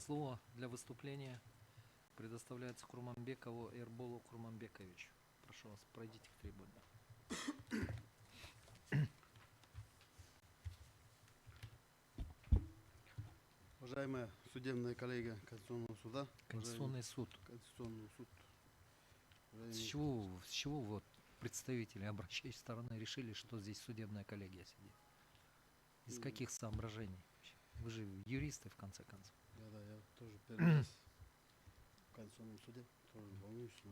Слово для выступления предоставляется Курманбекову Эрболу Курманбековичу. Прошу вас, пройдите к трибуне. Уважаемая судебная коллегия Конституционного суда. Конституционный суд. Конституционный суд. С чего вот представители обращающей стороны решили, что здесь судебная коллегия сидит? Из каких соображений? Вы же юристы, в конце концов. Да, я тоже первый раз в Конституционном суде, тоже волнуюсь.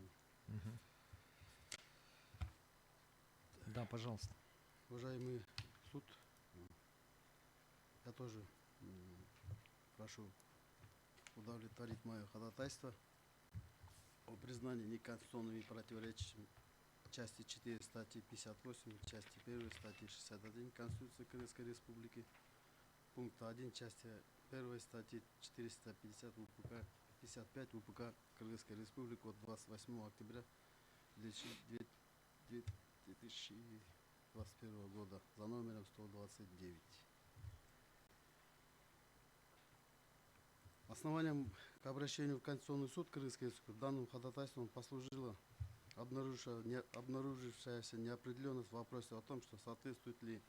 Да, пожалуйста. Уважаемый суд, я тоже прошу удовлетворить мое ходатайство о признании неконституционными и противоречащими части 4 статьи 58, части 1 статьи 61 Конституции Кыргызской Республики, пункта 1 части 1 статьи 450 УПК 55 УПК Кыргызской Республики от 28 октября 2021 года за номером 129. Основанием к обращению в Конституционный суд Кыргызской Республики данным ходатайством послужила обнаружившаяся неопределенность в вопросе о том, что соответствует ли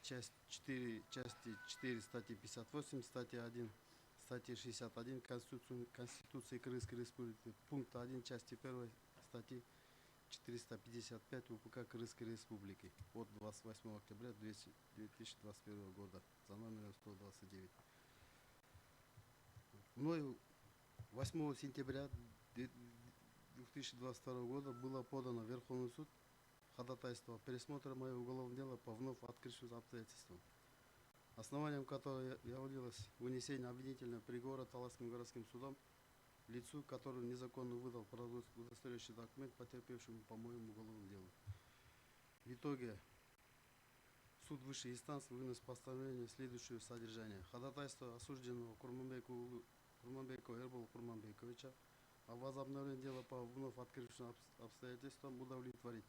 части 4 статьи 58, статья 1, статьи 61 Конституции Кыргызской Республики, пункта 1 части 1 статьи 455 УПК Кыргызской Республики от 28 октября 2021 года за номером 129. Мною 8 сентября 2022 года было подано в Верховный суд ходатайство о пересмотре моего уголовного дела по вновь открывшимся обстоятельствам, основанием которого являлось вынесение обвинительного приговора Таласским городским судом лицу, который незаконно выдал удостоверяющий документ потерпевшему по моему уголовному делу. В итоге суд высшей инстанции вынес постановление следующего содержания. Ходатайство осужденного Курманбекова Эрбола Курманбековича о возобновлении дела по вновь открывшимся обстоятельствам удовлетворить,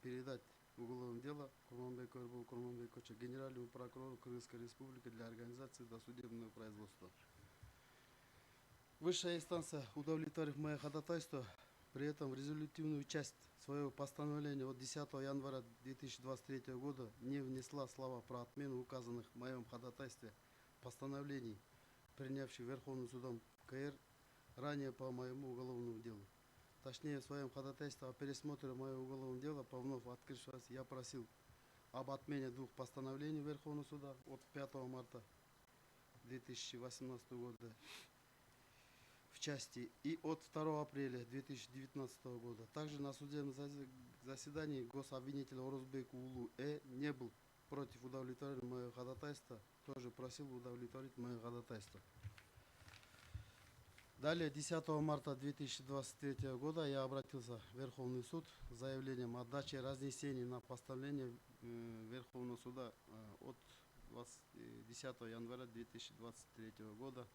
передать уголовное дело Курманбекова Эрбола Курманбековича генеральному прокурору Кыргызской Республики для организации досудебного производства. Высшая инстанция, удовлетворив мое ходатайство, при этом в резолютивную часть своего постановления от 10 января 2023 года не внесла слова про отмену указанных в моем ходатайстве постановлений, принявших Верховным судом КР ранее по моему уголовному делу. Точнее, в своем ходатайстве о пересмотре моего уголовного дела по вновь открывшемуся я просил об отмене двух постановлений Верховного суда от 5 марта 2018 года в части и от 2 апреля 2019 года. Также на судебном заседании гособвинитель Орозбек Улу не был против удовлетворения моего ходатайства, тоже просил удовлетворить мое ходатайство. Далее, 10 марта 2023 года я обратился в Верховный суд с заявлением о даче разнесений на постановление Верховного суда от 10 января 2023 года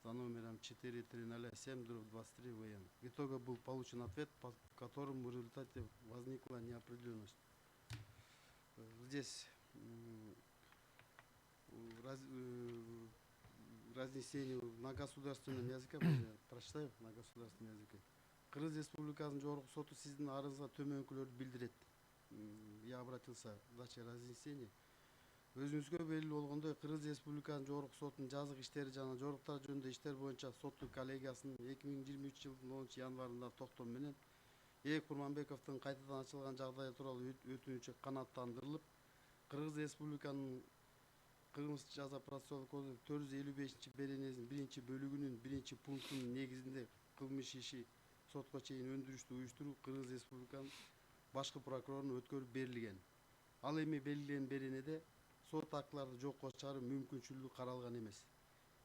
за номером 4307/23 ВН. В итоге был получен ответ, по которому в результате возникла неопределенность. Здесь разнесение на государственном языке, прочитаю на государственном языке. Кыргыз Республикасынын жогорку соту сиздин арызга төмөнкүлөрдү билдирет. Я обратился в даче разнесений. Өзүңүзгө белгилүү болгондой, Кыргыз Республикасынын жогорку сотунун жазык иштери жана жоруктар жөнүндө иштер боюнча соттуу коллегиясынын 2023 жылдын 10 январында токтому менен Курманбековдун кайтадан ачылган жагдайы тууралуу өтүнүчү канааттандырылып, Кыргыз Республиканын кылмыш жаза процессуалдык кодекс 455 беренесинин 1-бөлүгүнүн 1-пунктунун негизинде кылмыш иши сотко чейин өндүрүштү уюштуруу Кыргыз Республиканын башкы прокуроруна өткөрүп берилген. Ал эми белгиленген беренеде сот актыларды жокко чыгаруу мүмкүнчүлүгү каралган эмес.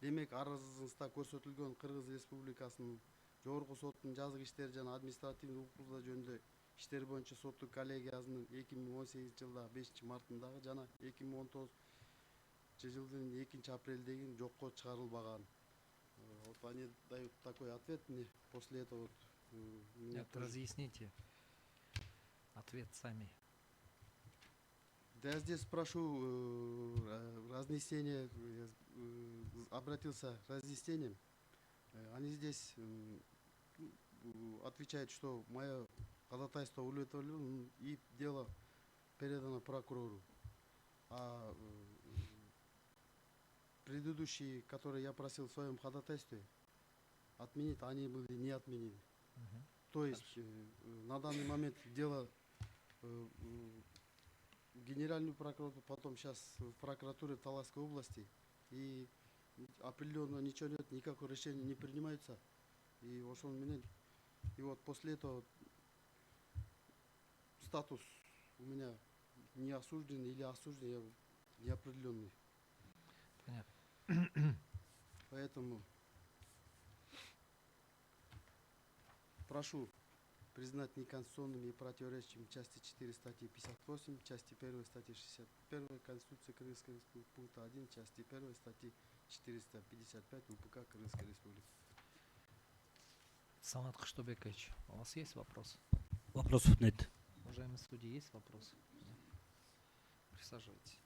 Демек, арызыңызда көрсөтүлгөн Кыргыз Республикасынын жогорку соттун жазык иштери жана административдик укугдар жөнүндө иштер боюнча соттуу коллегиясынын 2018 жылдагы 5 мартындагы жана 2019 жылдын 2 апрелдеги жокко чыгарылбаган. Вот они дают такой ответ мне. После этого Нет, разъясните ответ сами. Да я здесь спрошу разнесение, обратился к разъяснениям. Они здесь отвечают, что мое ходатайство удовлетворено и дело передано прокурору. А предыдущие, которые я просил в своем ходатайстве отменить, они были не отменены. Мгм. То есть на данный момент дело Генеральную прокуратуру, потом сейчас в прокуратуре Таласской области, и определенно ничего нет, никакого решения не принимается. И ошол менен, и вот после этого статус у меня не осужденный или осужденный, неопределенный. Понятно. Поэтому прошу признать неконституционными и противоречащими части 4 статьи 58, части 1 статьи 61 Конституции Кыргызской Республики, пункта 1, части 1 статьи 455 УПК Кыргызской Республики. Самат Кыштыбекович, у вас есть вопрос? Вопросов нет. Уважаемые судьи, есть вопросы? Нет? Присаживайтесь.